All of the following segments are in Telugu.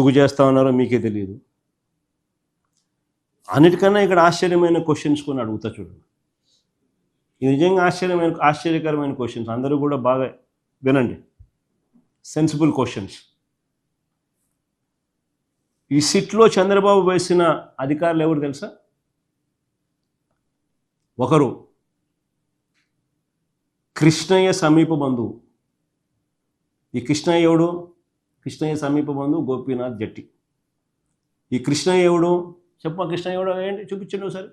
ఎందుకు చేస్తా ఉన్నారో మీకే తెలియదు. అన్నిటికన్నా ఇక్కడ ఆశ్చర్యమైన క్వశ్చన్స్ కొన్ని అడుగుతా చూడండి. ఇది నిజంగా ఆశ్చర్యకరమైన క్వశ్చన్స్. అందరూ కూడా బాగా వినండి. Sensible questions. ఈ సిట్లో చంద్రబాబు వేసిన అధికారులు ఎవరు తెలుసా? ఒకరు కృష్ణయ్య సమీప బంధువు. ఈ కృష్ణయ్య ఎవడు? కృష్ణయ్య సమీప బంధువు గోపీనాథ్ జట్టి. ఈ కృష్ణయ్య ఎవడు? చెప్పమా, కృష్ణయ్య ఎవడు ఏంటి చూపించండి ఒకసారి.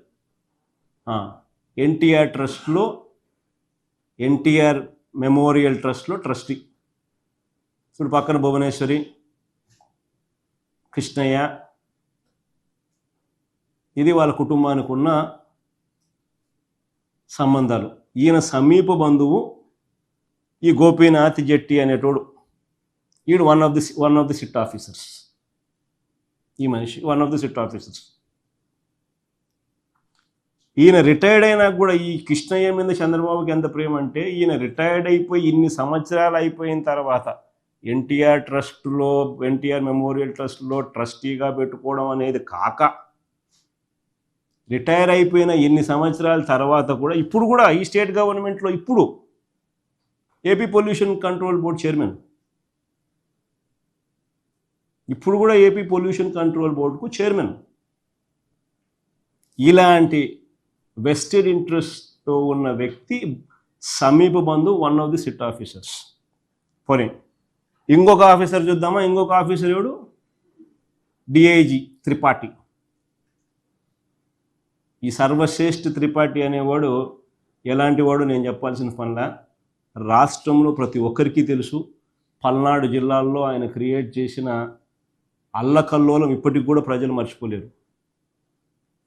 ఎన్టీఆర్ ట్రస్ట్లో, ఎన్టీఆర్ మెమోరియల్ ట్రస్ట్లో ట్రస్టీ. ఇప్పుడు పక్కన భువనేశ్వరి, కృష్ణయ్య. ఇది వాళ్ళ కుటుంబానికి ఉన్న సంబంధాలు. ఈయన సమీప బంధువు ఈ గోపీనాథ్ జట్టి అనేటోడు. ఈడు one of the SIT officers. ఈ మనిషి one of the SIT officers. ఈయన రిటైర్డ్ అయినా కూడా ఈ కృష్ణయ్య మీద చంద్రబాబుకి ఎంత ప్రేమ అంటే, ఈయన రిటైర్డ్ అయిపోయి ఇన్ని సంవత్సరాలు అయిపోయిన తర్వాత ఎన్టీఆర్ ట్రస్ట్లో, ఎన్టీఆర్ మెమోరియల్ ట్రస్ట్లో ట్రస్టీగా పెట్టుకోవడం అనేది కాక, రిటైర్ అయిపోయిన ఎన్ని సంవత్సరాల తర్వాత కూడా ఇప్పుడు కూడా ఈ స్టేట్ గవర్నమెంట్లో ఇప్పుడు AP pollution control board chairman. ఇప్పుడు కూడా ఏపీ పొల్యూషన్ కంట్రోల్ బోర్డుకు చైర్మన్. ఇలాంటి వెస్టెడ్ ఇంట్రెస్ట్తో ఉన్న వ్యక్తి సమీప బంధువు, one of the SIT officers. పోనీ ఇంకొక ఆఫీసర్ చూద్దామా. ఇంకొక ఆఫీసర్ ఎవడు? డిఐజీ త్రిపాఠి. ఈ సర్వశ్రేష్ఠ త్రిపాఠి అనేవాడు ఎలాంటి వాడు నేను చెప్పాల్సిన పనిలా. రాష్ట్రంలో ప్రతి ఒక్కరికి తెలుసు. పల్నాడు జిల్లాల్లో ఆయన క్రియేట్ చేసిన అల్లకల్లోలం ఇప్పటికి కూడా ప్రజలు మర్చిపోలేరు.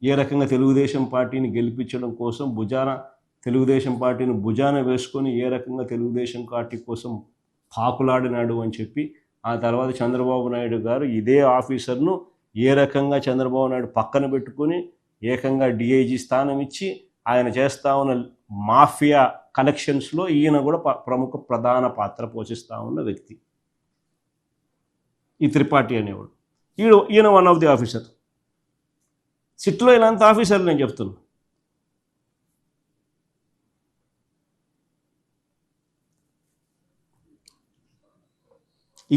ఏ రకంగా తెలుగుదేశం పార్టీని గెలిపించడం కోసం తెలుగుదేశం పార్టీని భుజాన వేసుకొని ఏ రకంగా తెలుగుదేశం పార్టీ కోసం పాకులాడినాడు అని చెప్పి, ఆ తర్వాత చంద్రబాబు నాయుడు గారు ఇదే ఆఫీసర్ను ఏ రకంగా చంద్రబాబు నాయుడు పక్కన పెట్టుకొని ఏకంగా డిఐజీ స్థానం ఇచ్చి ఆయన చేస్తూ ఉన్న మాఫియా కనెక్షన్స్లో ఈయన కూడా ప్రధాన పాత్ర పోషిస్తూ ఉన్న వ్యక్తి ఈ త్రిపాఠి అనేవాడు. ఈయన వన్ ఆఫ్ ది ఆఫీసర్. సిట్లో ఇలాంటి ఆఫీసర్లు నేను చెప్తున్నా.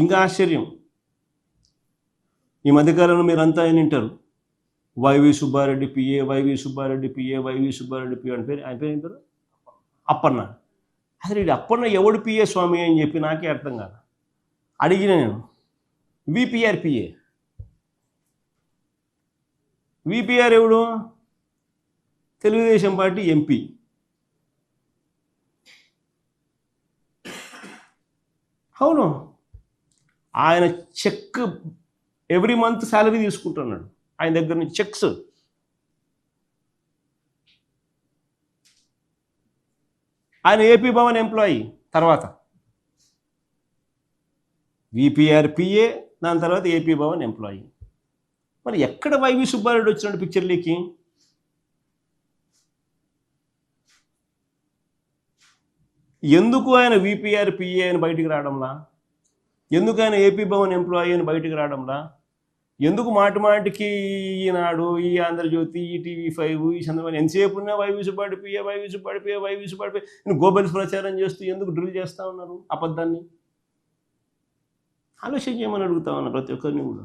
ఇంకా ఆశ్చర్యం, ఈ మధ్యకాలంలో మీరంతా ఆయన వింటారు, YV Subbareddy PA, YV Subbareddy PA, YV Subbareddy PA అని ఆయన పేరు ఏం పేరు? అప్పన్న. అసలు ఇది అప్పన్న ఎవడు పిఏ స్వామి అని చెప్పి నాకే అర్థం కాదు. అడిగిన నేను, విపిఆర్ పిఏ. విపిఆర్ ఎవడు? Telugu Desam party MP. అవును, ఆయన చెక్ ఎవ్రీ మంత్ శాలరీ తీసుకుంటున్నాడు ఆయన దగ్గర నుంచి చెక్స్. ఆయన ఏపీ భవన్ ఎంప్లాయీ, తర్వాత విపిఆర్ పిఏ, దాని తర్వాత ఏపీ భవన్ ఎంప్లాయీ. మరి ఎక్కడ వైవి సుబ్బారెడ్డి వచ్చినాడు పిక్చర్లోకి? ఎందుకు ఆయన విపిఆర్ పిఏ అని బయటికి రావడంలా? ఎందుకు ఆయన ఏపీ భవన్ ఎంప్లాయీ అని బయటికి రావడంలా? ఎందుకు మాటికి ఈనాడు, ఈ ఆంధ్రజ్యోతి, ఈ టీవీ5, ఈ చంద్రబాబు ఎంతసేపు ఉన్నా YV Subbareddy PA, YV Subbareddy PA, YV Subbareddy PA Goebbels ప్రచారం చేస్తూ ఎందుకు డ్రిల్ చేస్తూ ఉన్నారు అబద్ధాన్ని? ఆలోచన చేయమని అడుగుతా ఉన్నా ప్రతి ఒక్కరిని కూడా.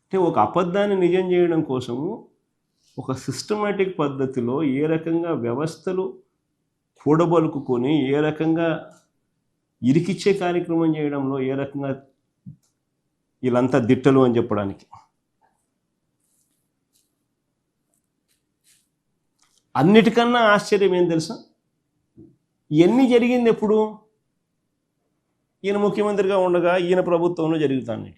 అంటే ఒక అబద్ధాన్ని నిజం చేయడం కోసము ఒక సిస్టమేటిక్ పద్ధతిలో ఏ రకంగా వ్యవస్థలు కూడబలుకుని ఏ రకంగా ఇరికిచ్చే కార్యక్రమం చేయడంలో ఏ రకంగా వీళ్ళంతా దిట్టలు అని చెప్పడానికి. అన్నిటికన్నా ఆశ్చర్యం ఏం తెలుసా? ఇవన్నీ జరిగింది ఎప్పుడు? ఈయన ముఖ్యమంత్రిగా ఉండగా, ఈయన ప్రభుత్వంలో జరుగుతాయి.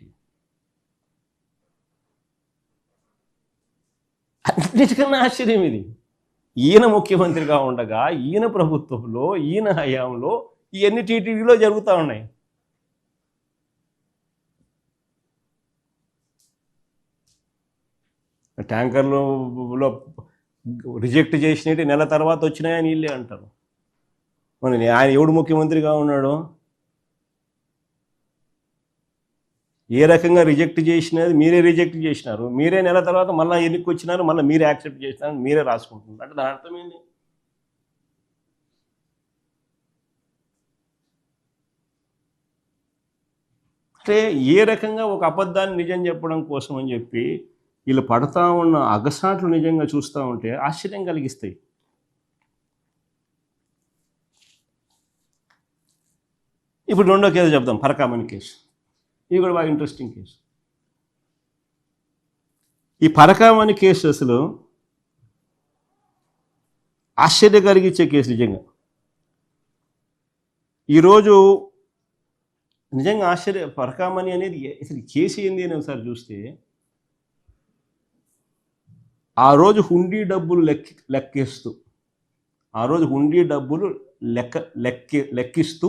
అన్నిటికన్నా ఆశ్చర్యం ఇది. ఈయన ముఖ్యమంత్రిగా ఉండగా, ఈయన ప్రభుత్వంలో, ఈయన హయాంలో ఇవన్నీ టీటీడీలో జరుగుతూ ఉన్నాయి. ట్యాంకర్లో రిజెక్ట్ చేసినట్టు నెల తర్వాత వచ్చినాయని వీళ్ళే అంటారు. మరి ఆయన ఎవడు ముఖ్యమంత్రిగా ఉన్నాడు? ఏ రకంగా రిజెక్ట్ చేసినది మీరే రిజెక్ట్ చేసినారు, మీరే నెల తర్వాత మళ్ళీ ఎన్నికకి వచ్చినారు, మళ్ళీ మీరే యాక్సెప్ట్ చేసినారు, మీరే రాసుకుంటున్నారు. అంటే దాని అర్థం ఏంటి? అంటే ఏ రకంగా ఒక అబద్ధాన్ని నిజం చెప్పడం కోసం అని చెప్పి వీళ్ళు పడతా ఉన్న అగసాట్లు నిజంగా చూస్తూ ఉంటే ఆశ్చర్యం కలిగిస్తాయి. ఇప్పుడు రెండో కేసు చెప్తాం, పరకామణి కేసు. ఇది కూడా బాగా ఇంట్రెస్టింగ్ కేసు. ఈ పరకామణి కేసు అసలు ఆశ్చర్యం కలిగించే కేసు నిజంగా. ఈరోజు నిజంగా పరకామణి అనేది అసలు కేసు ఏంది అని ఒకసారి చూస్తే, ఆ రోజు హుండీ డబ్బులు లెక్కిస్తూ లెక్కిస్తూ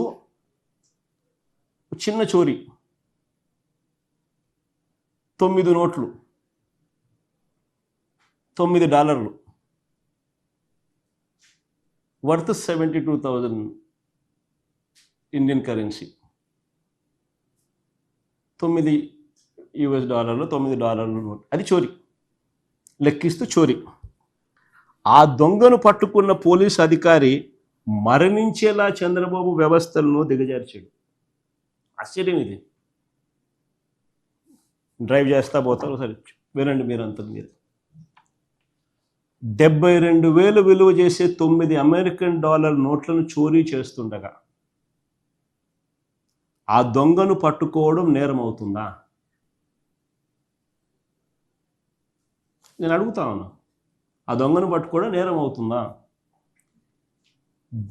చిన్న చోరీ, 9 నోట్లు, $9 వర్త్ 72,000 ఇండియన్ కరెన్సీ, $9 నోట్. అది చోరీ, లెక్కిస్తూ చోరీ. ఆ దొంగను పట్టుకున్న పోలీసు అధికారి మరణించేలా చంద్రబాబు వ్యవస్థలను దిగజార్చాడు. ఆశ్చర్యం ఇది. డ్రైవ్ చేస్తా పోతారు, సరే వినండి మీరంతా. మీరు $72,000 విలువ చేసే $9 నోట్లను చోరీ చేస్తుండగా ఆ దొంగను పట్టుకోవడం నేరం అవుతుందా? నేను అడుగుతా ఉన్నా, ఆ దొంగను పట్టుకోవడం నేరం అవుతుందా?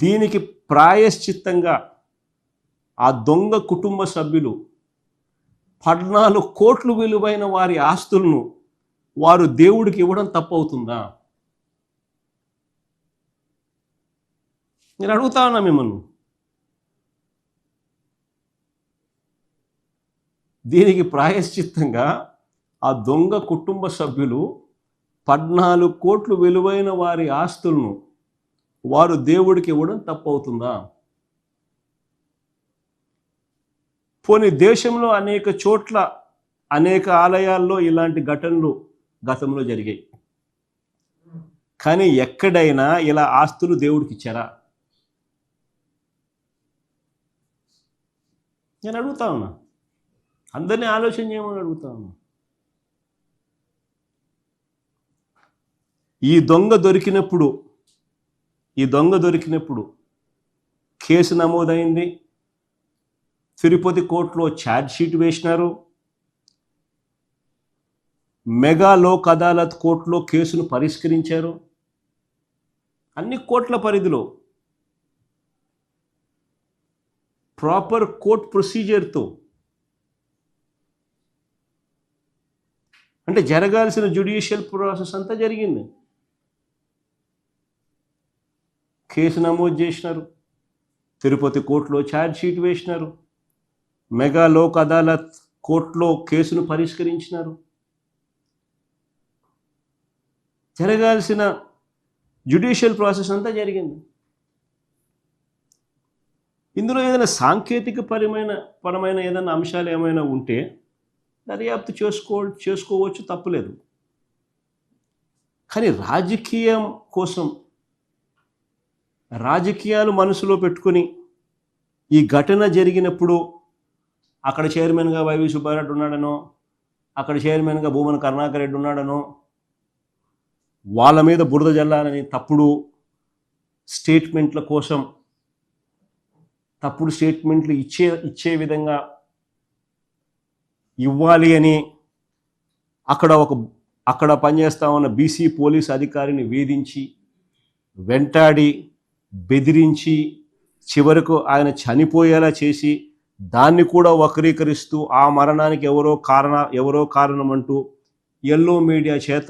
దీనికి ప్రాయశ్చిత్తంగా ఆ దొంగ కుటుంబ సభ్యులు 14 కోట్లు విలువైన వారి ఆస్తులను వారు దేవుడికి ఇవ్వడం తప్పవుతుందా? నేను అడుగుతా ఉన్నా మిమ్మల్ని. దీనికి ప్రాయశ్చిత్తంగా ఆ దొంగ కుటుంబ సభ్యులు 14 కోట్లు విలువైన వారి ఆస్తులను వారు దేవుడికి ఇవ్వడం తప్పవుతుందా? పోనీ దేశంలో అనేక చోట్ల అనేక ఆలయాల్లో ఇలాంటి ఘటనలు గతంలో జరిగాయి, కానీ ఎక్కడైనా ఇలా ఆస్తులు దేవుడికి ఇచ్చారా? నేను అడుగుతా ఉన్నా, అందరినీ ఆలోచన చేయమని అడుగుతా ఉన్నా. ఈ దొంగ దొరికినప్పుడు కేసు నమోదైంది, తిరుపతి కోర్టులో ఛార్జ్ షీట్ వేసినారు, మెగా లోక్ అదాలత్ కోర్టులో కేసును పరిష్కరించారు. అన్ని కోర్టుల పరిధిలో ప్రాపర్ కోర్ట్ ప్రొసీజర్తో, అంటే జరగాల్సిన జ్యుడిషియల్ ప్రాసెస్ అంతా జరిగింది. కేసు నమోదు చేసినారు, తిరుపతి కోర్టులో ఛార్జ్ షీట్ వేసినారు, మెగా లోక్ అదాలత్ కోర్టులో కేసును పరిష్కరించినారు. జరగాల్సిన జ్యుడిషియల్ ప్రాసెస్ అంతా జరిగింది. ఇందులో ఏదైనా సాంకేతిక పరమైన ఏదైనా అంశాలు ఏమైనా ఉంటే దర్యాప్తు చేసుకోవచ్చు, తప్పులేదు. కానీ రాజకీయం కోసం, రాజకీయాలు మనసులో పెట్టుకొని ఈ ఘటన జరిగినప్పుడు అక్కడ చైర్మన్గా వైవి సుబ్బారెడ్డి ఉన్నాడనో, అక్కడ చైర్మన్గా భూమన కరుణాకర్ రెడ్డి ఉన్నాడనో, వాళ్ళ మీద బురద జల్లాలని తప్పుడు స్టేట్మెంట్ల కోసం, తప్పుడు స్టేట్మెంట్లు ఇచ్చే విధంగా ఇవ్వాలి అని అక్కడ పనిచేస్తా ఉన్న బీసీ పోలీస్ అధికారిని వేధించి, వెంటాడి, బెదిరించి, చివరకు ఆయన చనిపోయేలా చేసి, దాన్ని కూడా వక్రీకరిస్తూ ఆ మరణానికి ఎవరో కారణం అంటూ ఎల్లో మీడియా చేత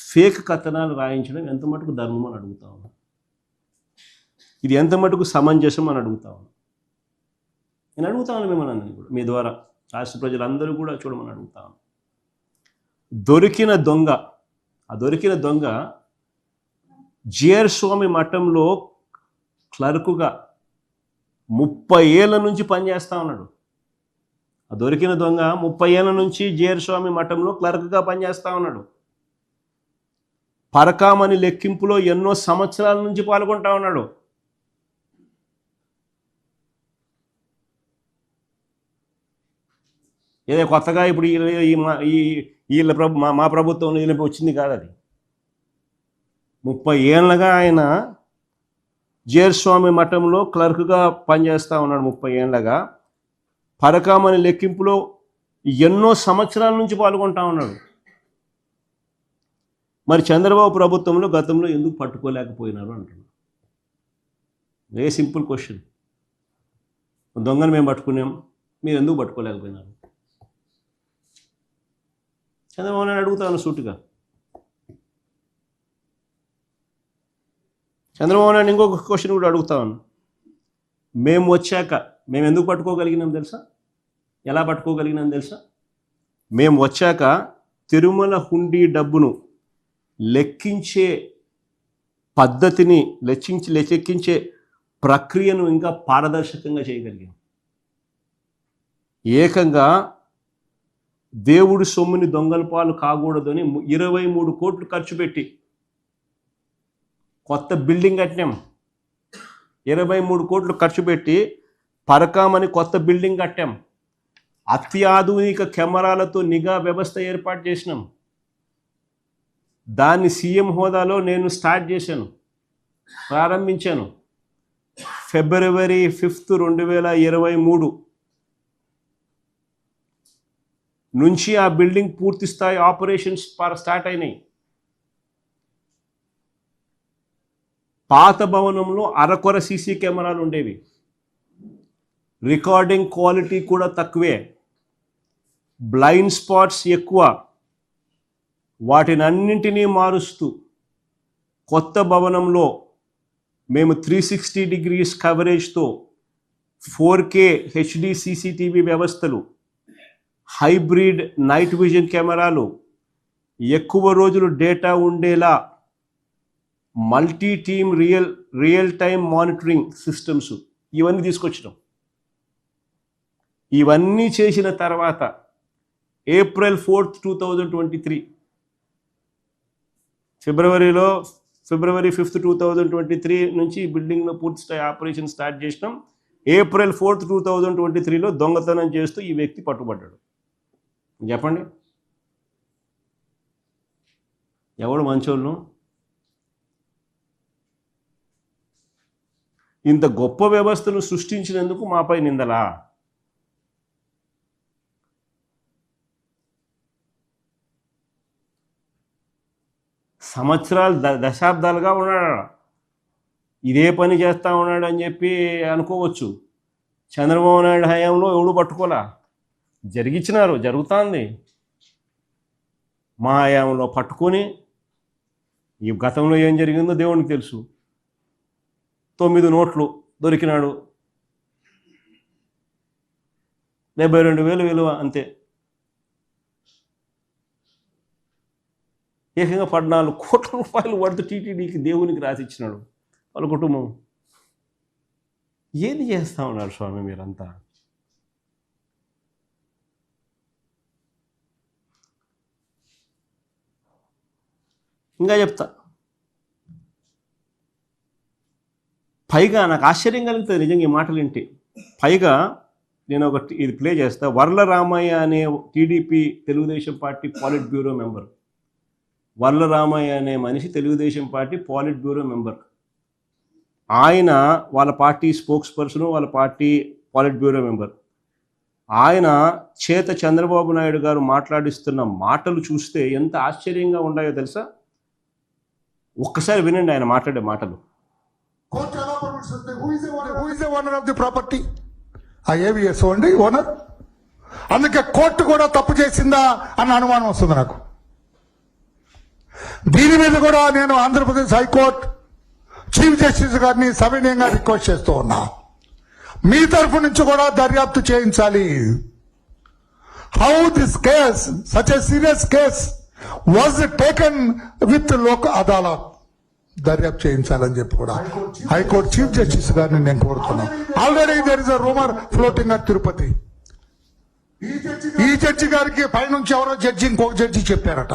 ఫేక్ కథనాలు రాయించడం ఎంత మటుకు ధర్మం అని అడుగుతా ఉన్నా. ఇది ఎంత మటుకు సమంజసం అని అడుగుతా ఉన్నా. నేను అడుగుతా ఉన్నాను మిమ్మల్ని కూడా, మీ ద్వారా రాష్ట్ర ప్రజలందరూ కూడా చూడమని అడుగుతా ఉన్నా. దొరికిన దొంగ జిఆర్ స్వామి మఠంలో క్లర్కుగా 30 ఏళ్ళ నుంచి పనిచేస్తూ ఉన్నాడు. ఆ దొరికిన దొంగ 30 ఏళ్ళ నుంచి జీరస్వామి మఠంలో క్లర్క్గా పనిచేస్తూ ఉన్నాడు. పరకామణి లెక్కింపులో ఎన్నో సంవత్సరాల నుంచి పాల్గొంటా ఉన్నాడు. ఏదో కొత్తగా ఇప్పుడు వీళ్ళ మా ప్రభుత్వంలో వీళ్ళకి వచ్చింది కాదు అది. 30 ఏళ్ళగా ఆయన జీరస్వామి మఠంలో క్లర్క్గా పనిచేస్తూ ఉన్నాడు. 30 ఏళ్ళగా పరకామణి లెక్కింపులో ఎన్నో సంవత్సరాల నుంచి పాల్గొంటా ఉన్నాడు. మరి చంద్రబాబు ప్రభుత్వంలో గతంలో ఎందుకు పట్టుకోలేకపోయినారు అంటున్నాడు. Very simple question. దొంగను మేము పట్టుకున్నాం, మీరు ఎందుకు పట్టుకోలేకపోయినారు? చంద్రబాబు నాయుడు అడుగుతాను సూటిగా. చంద్రబాబు నాయుడు ఇంకొక క్వశ్చన్ కూడా అడుగుతాను. మేము వచ్చాక మేము ఎందుకు పట్టుకోగలిగినాం తెలుసా? ఎలా పట్టుకోగలిగినాం తెలుసా? మేము వచ్చాక తిరుమల హుండీ డబ్బును లెక్కించే పద్ధతిని లెక్కించే ప్రక్రియను ఇంకా పారదర్శకంగా చేయగలిగాం. ఏకంగా దేవుడి సొమ్ముని దొంగల పాలు కాకూడదని 23 కోట్లు ఖర్చు పెట్టి కొత్త బిల్డింగ్ కట్టినాం. 23 కోట్లు ఖర్చు పెట్టి పరకామని కొత్త బిల్డింగ్ కట్టాం. అత్యాధునిక కెమెరాలతో నిఘా వ్యవస్థ ఏర్పాటు చేసినాం. దాన్ని సీఎం హోదాలో నేను స్టార్ట్ చేశాను, ప్రారంభించాను. ఫిబ్రవరి 5, 2023 నుంచి ఆ బిల్డింగ్ పూర్తి స్థాయి ఆపరేషన్స్ స్టార్ట్ అయినాయి. పాత భవనంలో అరకొర సీసీ కెమెరాలు ఉండేవి. రికార్డింగ్ క్వాలిటీ కూడా తక్కువే, బ్లైండ్ స్పాట్స్ ఎక్కువ. వాటినన్నింటినీ మారుస్తూ కొత్త భవనంలో మేము 360 degrees కవరేజ్తో 4K HD CCTV వ్యవస్థలు, హైబ్రిడ్ నైట్ విజన్ కెమెరాలు, ఎక్కువ రోజులు డేటా ఉండేలా multi team real time monitoring systems ఇవన్నీ తీసుకొచ్చినాం. ఇవన్నీ చేసిన తర్వాత April 4, 2023 ఫిబ్రవరి 5, 2023 నుంచి బిల్డింగ్లో పూర్తి స్థాయి ఆపరేషన్ స్టార్ట్ చేసినాం. April 4, 2023లో దొంగతనం చేస్తూ ఈ వ్యక్తి పట్టుబడ్డాడు. చెప్పండి, ఎవడు మంచోళ్ళు? ఇంత గొప్ప వ్యవస్థను సృష్టించినందుకు మాపై నిందలా? సంవత్సరాలు దశాబ్దాలుగా ఉన్నాడు, ఇదే పని చేస్తూ ఉన్నాడు అని చెప్పి అనుకోవచ్చు. చంద్రబాబు నాయుడు హయాంలో ఎవడు పట్టుకోలా, జరుగుతుంది. మా హయాంలో పట్టుకొని ఈ గతంలో ఏం జరిగిందో దేవునికి తెలుసు. 9 నోట్లు దొరికినాడు, 72,000 విలువ అంతే. ఏకంగా 14 కోట్ల రూపాయలు వర్త్ టీటీడీకి దేవునికి రాసిచ్చినాడు వాళ్ళ కుటుంబం. ఏది చేస్తూ ఉన్నారు స్వామి మీరంతా? ఇంకా చెప్తా. పైగా నాకు ఆశ్చర్యం కలుగుతుంది నిజంగా ఈ మాటలు వింటే. పైగా నేను ఇది ప్లే చేస్తా. వర్ల రామయ్య అనే TDP Telugu Desam party politburo member. Varla Ramaiah అనే మనిషి Telugu Desam party politburo member. ఆయన వాళ్ళ పార్టీ స్పోక్స్ పర్సన్, వాళ్ళ పార్టీ పాలిట్ బ్యూరో మెంబర్. ఆయన చేత చంద్రబాబు నాయుడు గారు మాట్లాడిస్తున్న మాటలు చూస్తే ఎంత ఆశ్చర్యంగా ఉన్నాయో తెలుసా? ఒక్కసారి వినండి ఆయన మాట్లాడే మాటలు. అందుకే కోర్టు కూడా తప్పు చేసిందా అన్న అనుమానం వస్తుంది నాకు. దీని మీద కూడా నేను ఆంధ్రప్రదేశ్ హైకోర్టు చీఫ్ జస్టిస్ గారిని సవినయంగా రిక్వెస్ట్ చేస్తూ ఉన్నా, మీ తరఫు నుంచి కూడా దర్యాప్తు చేయించాలి. How this case, such a serious case was taken with Lok Adalat, దర్యాప్తు చేయించాలని చెప్పి కూడా హైకోర్టు చీఫ్ జస్టిస్ గారిని నేను కోరుతున్నాను. Already there is a rumour floating at Tirupati. ఈ జడ్జి గారికి పైనుంచి ఎవరో జడ్జి ఇంకొక జడ్జి చెప్పారట.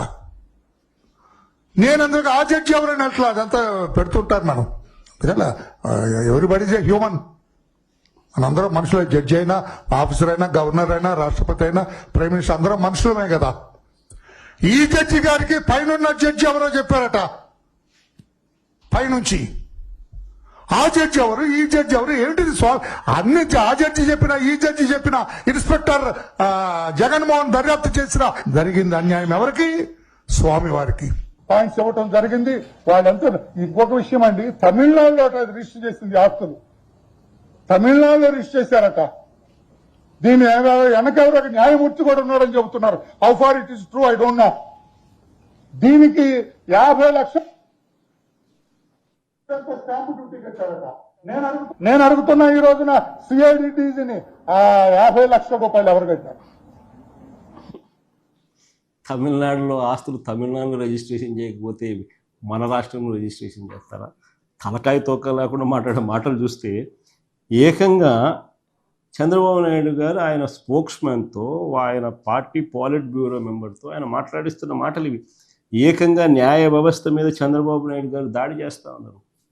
నేను అందుకు ఆ జడ్జి ఎవరైనా అట్లా అదంతా పెడుతుంటారు మనం. Everybody is a human. మనందరం మనుషులే. జడ్జి అయినా, ఆఫీసర్ అయినా, గవర్నర్ అయినా, రాష్ట్రపతి అయినా, ప్రైమ్ మినిస్టర్ అందరం మనుషులమే కదా. ఈ జడ్జి గారికి పైనున్న జడ్జి ఎవరో చెప్పారట పైనుంచి. ఆ జడ్జి ఎవరు, ఈ జడ్జి ఎవరు, ఏమిటిది అన్ని ఆ జడ్జి చెప్పినా ఈ జడ్జి చెప్పినా ఇన్స్పెక్టర్ జగన్మోహన్ దర్యాప్తు చేసినా జరిగింది అన్యాయం ఎవరికి? స్వామి వారికి పాయింట్స్ ఇవ్వటం జరిగింది. వాళ్ళంతా ఇంకొక విషయం అండి, తమిళనాడులో రిజిస్టర్ చేసింది ఆస్తులు, తమిళనాడులో రిజిస్టర్ చేశారట. దీని వెనకెవరో ఒక న్యాయమూర్తి కూడా ఉన్నారని చెబుతున్నారు. How far it is true I don't know. దీనికి 50 లక్షలు స్టాంపు డ్యూటీ కట్టారట. నేను అడుగుతున్నా ఈ రోజున సిఐడిటీని 50 లక్షల రూపాయలు ఎవరు కట్టారు? తమిళనాడులో ఆస్తులు తమిళనాడులో రిజిస్ట్రేషన్ చేయకపోతే మన రాష్ట్రంలో రిజిస్ట్రేషన్ చేస్తారా? తలకాయ తోక లేకుండా మాట్లాడే మాటలు చూస్తే ఏకంగా చంద్రబాబు నాయుడు గారు ఆయన స్పోక్స్మ్యాన్తో, ఆయన పార్టీ పాలిట్ బ్యూరో మెంబర్తో ఆయన మాట్లాడిస్తున్న మాటలు ఇవి. ఏకంగా న్యాయ వ్యవస్థ మీద చంద్రబాబు నాయుడు గారు దాడి చేస్తూ ఉన్నారు.